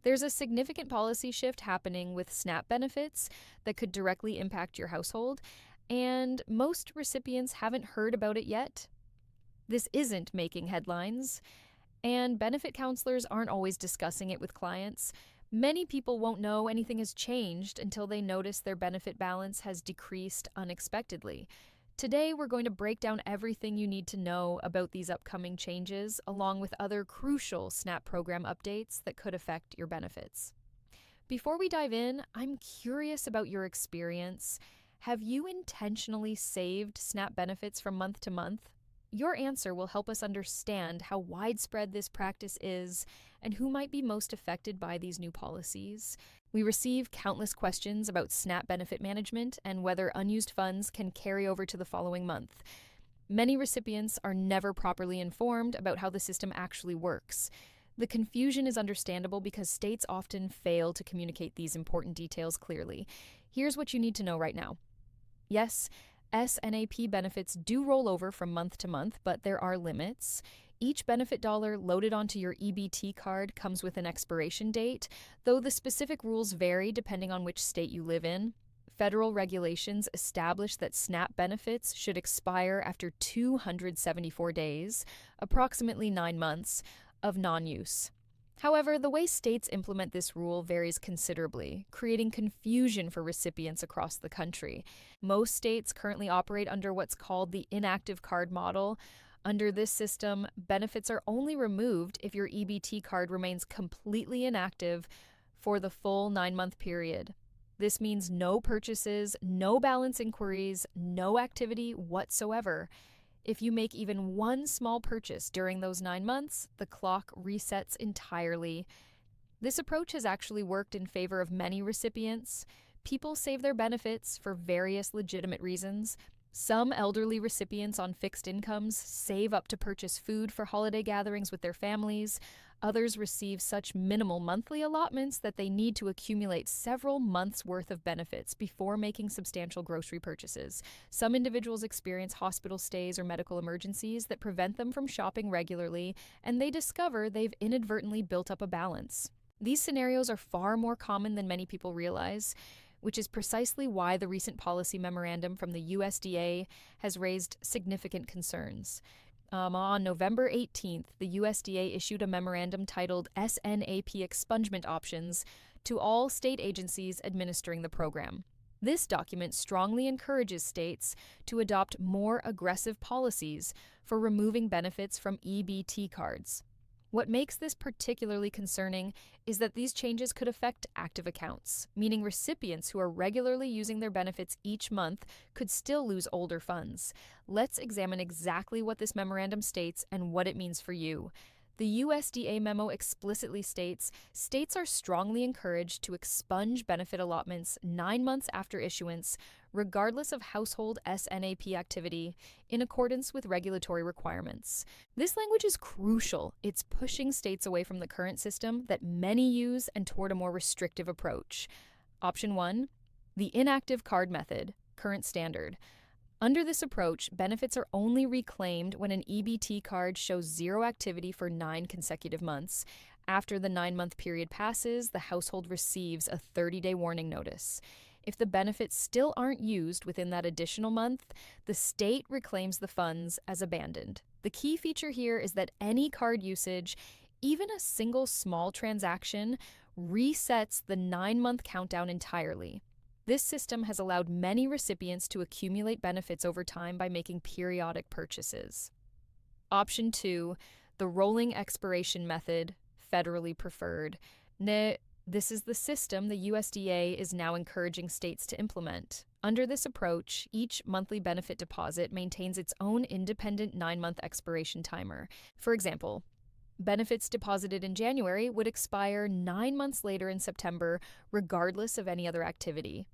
There's a significant policy shift happening with SNAP benefits that could directly impact your household, and most recipients haven't heard about it yet. This isn't making headlines, and benefit counselors aren't always discussing it with clients. Many people won't know anything has changed until they notice their benefit balance has decreased unexpectedly. Today, we're going to break down everything you need to know about these upcoming changes, along with other crucial SNAP program updates that could affect your benefits. Before we dive in, I'm curious about your experience. Have you intentionally saved SNAP benefits from month to month? Your answer will help us understand how widespread this practice is and who might be most affected by these new policies. We receive countless questions about SNAP benefit management and whether unused funds can carry over to the following month. Many recipients are never properly informed about how the system actually works. The confusion is understandable because states often fail to communicate these important details clearly. Here's what you need to know right now. Yes, SNAP benefits do roll over from month to month, but there are limits. Each benefit dollar loaded onto your EBT card comes with an expiration date, though the specific rules vary depending on which state you live in. Federal regulations establish that SNAP benefits should expire after 274 days, approximately 9 months, of non-use. However, the way states implement this rule varies considerably, creating confusion for recipients across the country. Most states currently operate under what's called the inactive card model. Under this system, benefits are only removed if your EBT card remains completely inactive for the full 9-month period. This means no purchases, no balance inquiries, no activity whatsoever. If you make even one small purchase during those 9 months, the clock resets entirely. This approach has actually worked in favor of many recipients. People save their benefits for various legitimate reasons. Some elderly recipients on fixed incomes save up to purchase food for holiday gatherings with their families. Others receive such minimal monthly allotments that they need to accumulate several months' worth of benefits before making substantial grocery purchases. Some individuals experience hospital stays or medical emergencies that prevent them from shopping regularly, and they discover they've inadvertently built up a balance. These scenarios are far more common than many people realize, which is precisely why the recent policy memorandum from the USDA has raised significant concerns. On November 18th, the USDA issued a memorandum titled SNAP Expungement Options to all state agencies administering the program. This document strongly encourages states to adopt more aggressive policies for removing benefits from EBT cards. What makes this particularly concerning is that these changes could affect active accounts, meaning recipients who are regularly using their benefits each month could still lose older funds. Let's examine exactly what this memorandum states and what it means for you. The USDA memo explicitly states states are strongly encouraged to expunge benefit allotments 9 months after issuance, regardless of household SNAP activity, in accordance with regulatory requirements. This language is crucial. It's pushing states away from the current system that many use and toward a more restrictive approach. Option 1, the inactive card method, current standard. Under this approach, benefits are only reclaimed when an EBT card shows zero activity for 9 consecutive months. After the 9-month period passes, the household receives a 30-day warning notice. If the benefits still aren't used within that additional month, the state reclaims the funds as abandoned. The key feature here is that any card usage, even a single small transaction, resets the 9-month countdown entirely. This system has allowed many recipients to accumulate benefits over time by making periodic purchases. Option 2, the rolling expiration method, federally preferred. This is the system the USDA is now encouraging states to implement. Under this approach, each monthly benefit deposit maintains its own independent 9-month expiration timer. For example, benefits deposited in January would expire 9 months later in September, regardless of any other activity.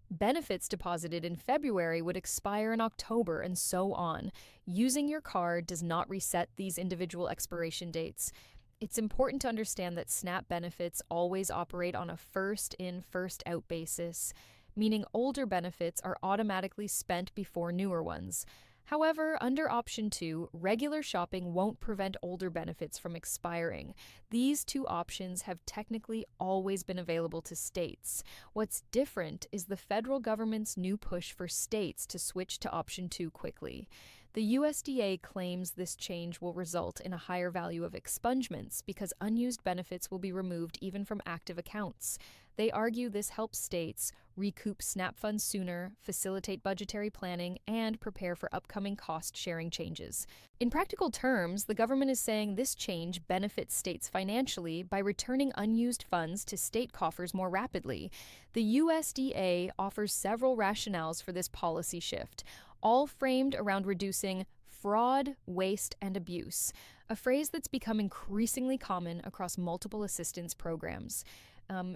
Benefits deposited in February would expire in October, and so on. Using your card does not reset these individual expiration dates. It's important to understand that SNAP benefits always operate on a first-in, first-out basis, meaning older benefits are automatically spent before newer ones. However, under option 2, regular shopping won't prevent older benefits from expiring. These two options have technically always been available to states. What's different is the federal government's new push for states to switch to option 2 quickly. The USDA claims this change will result in a higher value of expungements because unused benefits will be removed even from active accounts. They argue this helps states recoup SNAP funds sooner, facilitate budgetary planning, and prepare for upcoming cost-sharing changes. In practical terms, the government is saying this change benefits states financially by returning unused funds to state coffers more rapidly. The USDA offers several rationales for this policy shift, all framed around reducing fraud, waste, and abuse, a phrase that's become increasingly common across multiple assistance programs.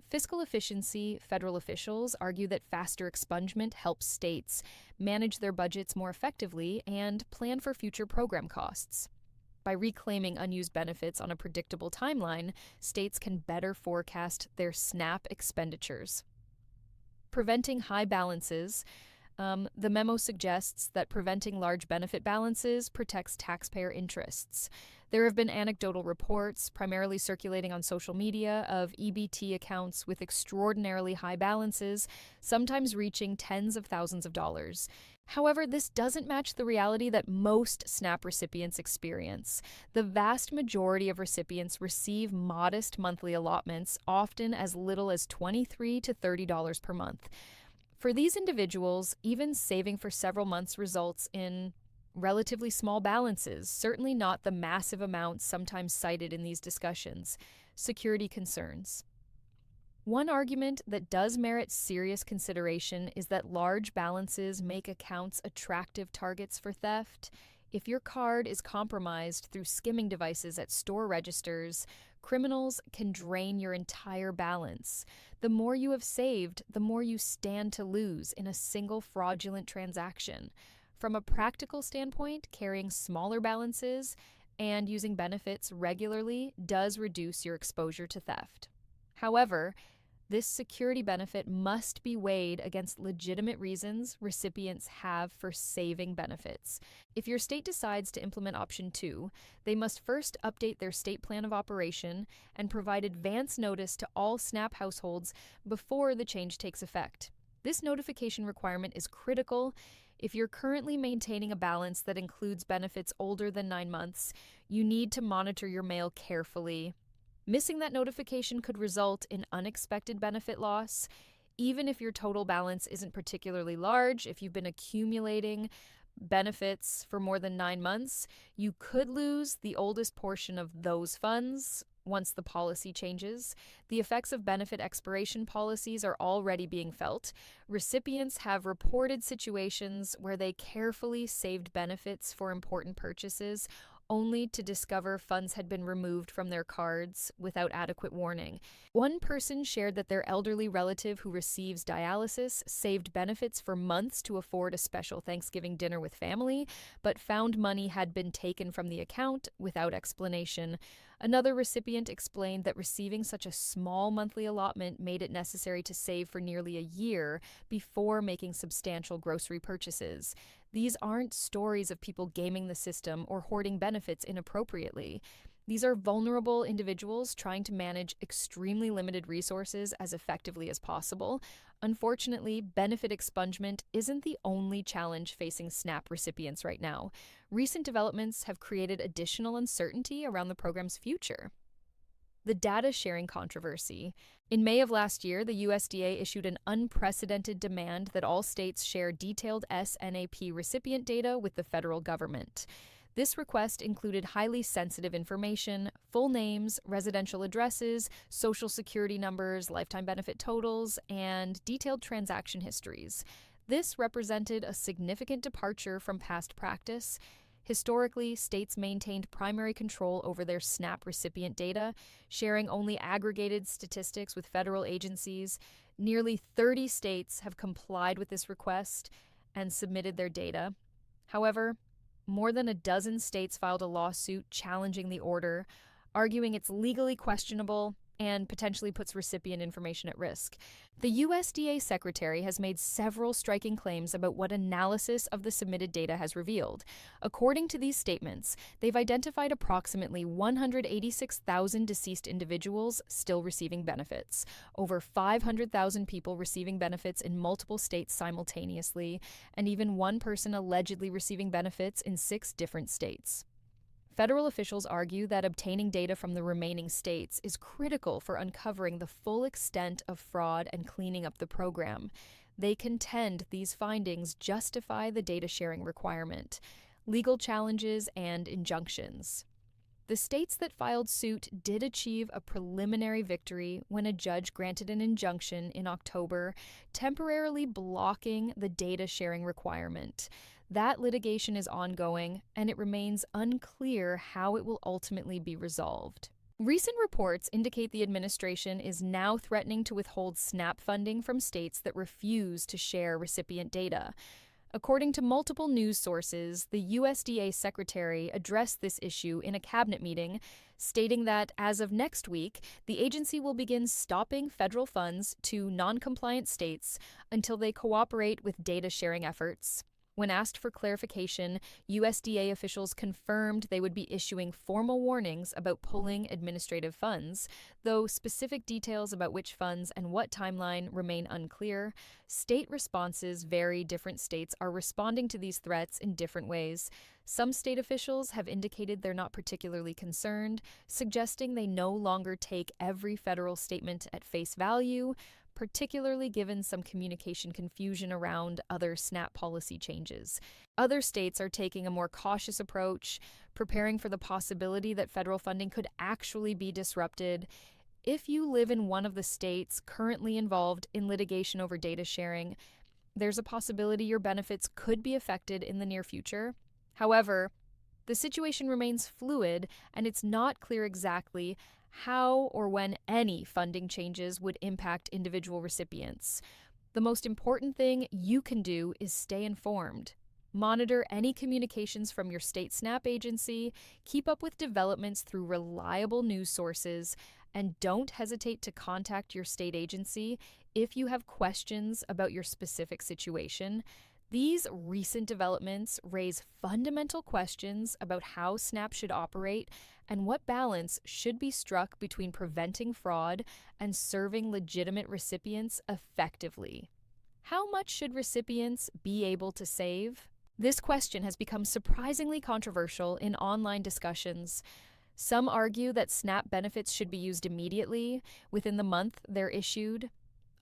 Fiscal efficiency, federal officials argue that faster expungement helps states manage their budgets more effectively and plan for future program costs. By reclaiming unused benefits on a predictable timeline, states can better forecast their SNAP expenditures. Preventing high balances. The memo suggests that preventing large benefit balances protects taxpayer interests. There have been anecdotal reports, primarily circulating on social media, of EBT accounts with extraordinarily high balances, sometimes reaching tens of thousands of dollars. However, this doesn't match the reality that most SNAP recipients experience. The vast majority of recipients receive modest monthly allotments, often as little as $23 to $30 per month. For these individuals, even saving for several months results in relatively small balances, certainly not the massive amounts sometimes cited in these discussions. Security concerns. One argument that does merit serious consideration is that large balances make accounts attractive targets for theft. If your card is compromised through skimming devices at store registers, criminals can drain your entire balance. The more you have saved, the more you stand to lose in a single fraudulent transaction. From a practical standpoint, carrying smaller balances and using benefits regularly does reduce your exposure to theft. However, this security benefit must be weighed against legitimate reasons recipients have for saving benefits. If your state decides to implement option 2, they must first update their state plan of operation and provide advance notice to all SNAP households before the change takes effect. This notification requirement is critical. If you're currently maintaining a balance that includes benefits older than 9 months, you need to monitor your mail carefully. Missing that notification could result in unexpected benefit loss. Even if your total balance isn't particularly large, if you've been accumulating benefits for more than 9 months, you could lose the oldest portion of those funds once the policy changes. The effects of benefit expiration policies are already being felt. Recipients have reported situations where they carefully saved benefits for important purchases, only to discover funds had been removed from their cards without adequate warning. One person shared that their elderly relative who receives dialysis saved benefits for months to afford a special Thanksgiving dinner with family, but found money had been taken from the account without explanation. Another recipient explained that receiving such a small monthly allotment made it necessary to save for nearly a year before making substantial grocery purchases. These aren't stories of people gaming the system or hoarding benefits inappropriately. These are vulnerable individuals trying to manage extremely limited resources as effectively as possible. Unfortunately, benefit expungement isn't the only challenge facing SNAP recipients right now. Recent developments have created additional uncertainty around the program's future. The data sharing controversy. In May of last year, the USDA issued an unprecedented demand that all states share detailed SNAP recipient data with the federal government. This request included highly sensitive information, full names, residential addresses, social security numbers, lifetime benefit totals, and detailed transaction histories. This represented a significant departure from past practice. Historically, states maintained primary control over their SNAP recipient data, sharing only aggregated statistics with federal agencies. Nearly 30 states have complied with this request and submitted their data. However, more than a dozen states filed a lawsuit challenging the order, arguing it's legally questionable, and potentially puts recipient information at risk. The USDA secretary has made several striking claims about what analysis of the submitted data has revealed. According to these statements, they've identified approximately 186,000 deceased individuals still receiving benefits, over 500,000 people receiving benefits in multiple states simultaneously, and even one person allegedly receiving benefits in 6 different states. Federal officials argue that obtaining data from the remaining states is critical for uncovering the full extent of fraud and cleaning up the program. They contend these findings justify the data sharing requirement, legal challenges, and injunctions. The states that filed suit did achieve a preliminary victory when a judge granted an injunction in October, temporarily blocking the data sharing requirement. That litigation is ongoing, and it remains unclear how it will ultimately be resolved. Recent reports indicate the administration is now threatening to withhold SNAP funding from states that refuse to share recipient data. According to multiple news sources, the USDA secretary addressed this issue in a cabinet meeting, stating that as of next week, the agency will begin stopping federal funds to non-compliant states until they cooperate with data sharing efforts. When asked for clarification, USDA officials confirmed they would be issuing formal warnings about pulling administrative funds, though specific details about which funds and what timeline remain unclear. State responses vary. Different states are responding to these threats in different ways. Some state officials have indicated they're not particularly concerned, suggesting they no longer take every federal statement at face value, particularly given some communication confusion around other SNAP policy changes. Other states are taking a more cautious approach, preparing for the possibility that federal funding could actually be disrupted. If you live in one of the states currently involved in litigation over data sharing, there's a possibility your benefits could be affected in the near future. However, the situation remains fluid, and it's not clear exactly how or when any funding changes would impact individual recipients. The most important thing you can do is stay informed. Monitor any communications from your state SNAP agency, keep up with developments through reliable news sources, and don't hesitate to contact your state agency if you have questions about your specific situation. These recent developments raise fundamental questions about how SNAP should operate and what balance should be struck between preventing fraud and serving legitimate recipients effectively. How much should recipients be able to save? This question has become surprisingly controversial in online discussions. Some argue that SNAP benefits should be used immediately, within the month they're issued.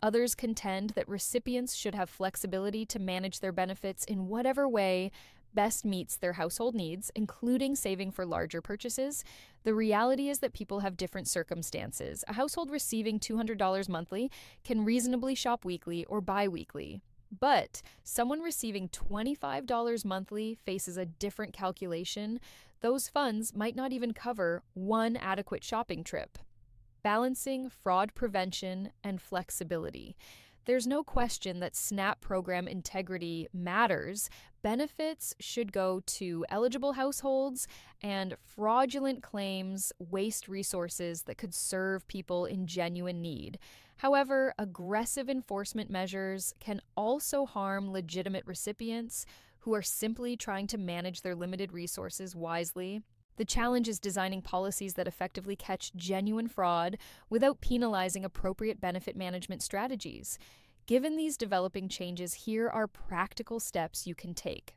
Others contend that recipients should have flexibility to manage their benefits in whatever way best meets their household needs, including saving for larger purchases. The reality is that people have different circumstances. A household receiving $200 monthly can reasonably shop weekly or bi-weekly. But someone receiving $25 monthly faces a different calculation. Those funds might not even cover one adequate shopping trip. Balancing fraud prevention and flexibility. There's no question that SNAP program integrity matters. Benefits should go to eligible households, and fraudulent claims waste resources that could serve people in genuine need. However, aggressive enforcement measures can also harm legitimate recipients who are simply trying to manage their limited resources wisely. The challenge is designing policies that effectively catch genuine fraud without penalizing appropriate benefit management strategies. Given these developing changes, here are practical steps you can take.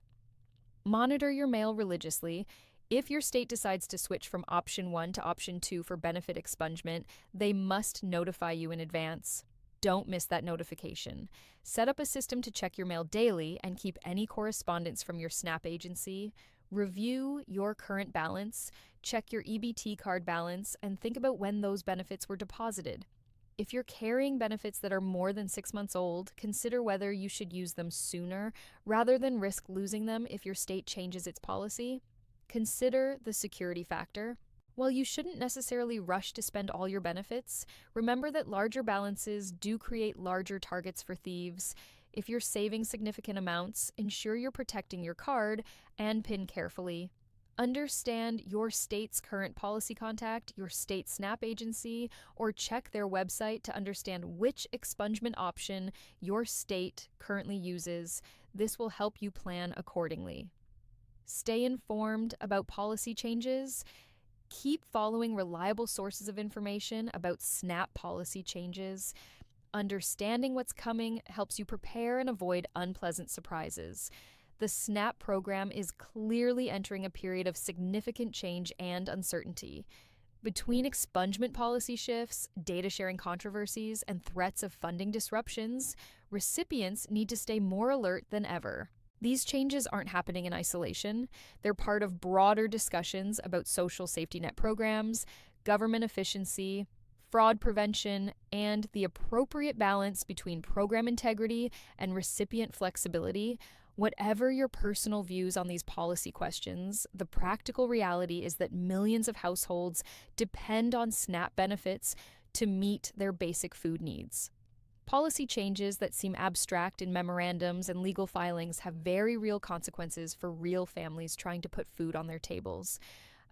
Monitor your mail religiously. If your state decides to switch from option 1 to option 2 for benefit expungement, they must notify you in advance. Don't miss that notification. Set up a system to check your mail daily and keep any correspondence from your SNAP agency. Review your current balance, check your EBT card balance, and think about when those benefits were deposited. If you're carrying benefits that are more than 6 months old, consider whether you should use them sooner rather than risk losing them if your state changes its policy. Consider the security factor. While you shouldn't necessarily rush to spend all your benefits, remember that larger balances do create larger targets for thieves. If you're saving significant amounts, ensure you're protecting your card and PIN carefully. Understand your state's current policy contact, your state SNAP agency, or check their website to understand which expungement option your state currently uses. This will help you plan accordingly. Stay informed about policy changes. Keep following reliable sources of information about SNAP policy changes. Understanding what's coming helps you prepare and avoid unpleasant surprises. The SNAP program is clearly entering a period of significant change and uncertainty. Between expungement policy shifts, data sharing controversies, and threats of funding disruptions, recipients need to stay more alert than ever. These changes aren't happening in isolation. They're part of broader discussions about social safety net programs, government efficiency, fraud prevention, and the appropriate balance between program integrity and recipient flexibility. Whatever your personal views on these policy questions, the practical reality is that millions of households depend on SNAP benefits to meet their basic food needs. Policy changes that seem abstract in memorandums and legal filings have very real consequences for real families trying to put food on their tables.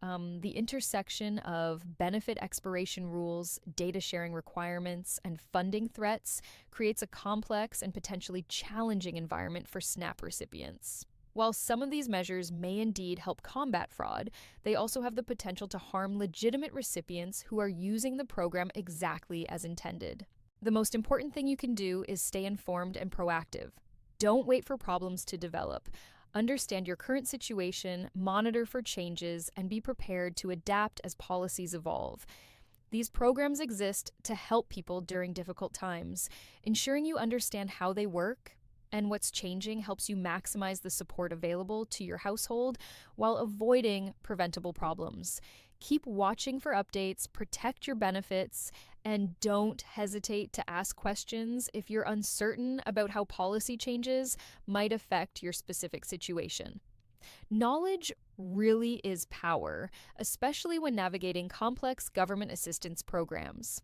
The intersection of benefit expiration rules, data sharing requirements, and funding threats creates a complex and potentially challenging environment for SNAP recipients. While some of these measures may indeed help combat fraud, they also have the potential to harm legitimate recipients who are using the program exactly as intended. The most important thing you can do is stay informed and proactive. Don't wait for problems to develop. Understand your current situation, monitor for changes, and be prepared to adapt as policies evolve. These programs exist to help people during difficult times. Ensuring you understand how they work and what's changing helps you maximize the support available to your household while avoiding preventable problems. Keep watching for updates, protect your benefits, and don't hesitate to ask questions if you're uncertain about how policy changes might affect your specific situation. Knowledge really is power, especially when navigating complex government assistance programs.